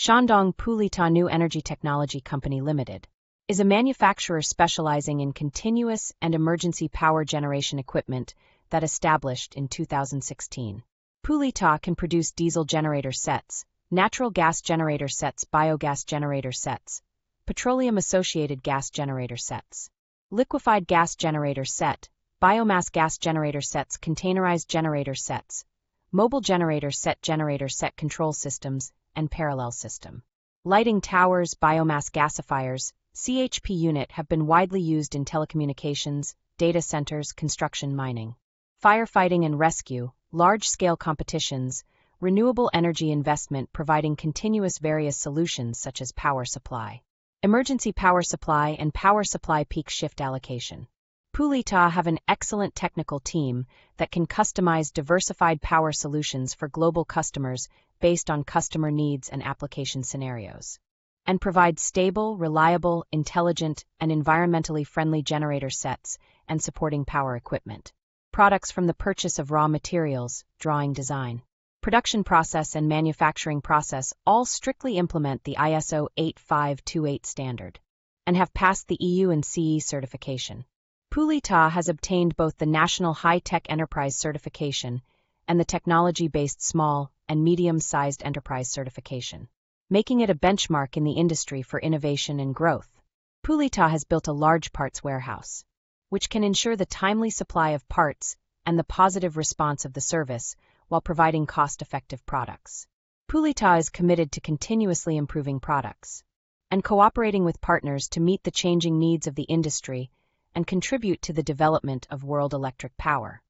Shandong Pulita New Energy Technology Company Limited is a manufacturer specializing in continuous and emergency power generation equipment that established in 2016. Pulita can produce diesel generator sets, natural gas generator sets, biogas generator sets, petroleum-associated gas generator sets, liquefied gas generator set, biomass gas generator sets, containerized generator sets, mobile generator set control systems, and parallel system. Lighting towers, biomass gasifiers, CHP unit have been widely used in telecommunications, data centers, construction, mining, firefighting and rescue, large-scale competitions, renewable energy investment, providing continuous various solutions such as power supply, emergency power supply, and power supply peak shift allocation. Pulita have an excellent technical team that can customize diversified power solutions for global customers based on customer needs and application scenarios, and provide stable, reliable, intelligent, and environmentally friendly generator sets and supporting power equipment. Products from the purchase of raw materials, drawing design, production process, and manufacturing process all strictly implement the ISO 8528 standard and have passed the EU and CE certification. Pulita has obtained both the National High-Tech Enterprise certification and the Technology-Based Small and Medium-Sized Enterprise certification, making it a benchmark in the industry for innovation and growth. Pulita has built a large parts warehouse, which can ensure the timely supply of parts and the positive response of the service while providing cost-effective products. Pulita is committed to continuously improving products and cooperating with partners to meet the changing needs of the industry and contribute to the development of world electric power.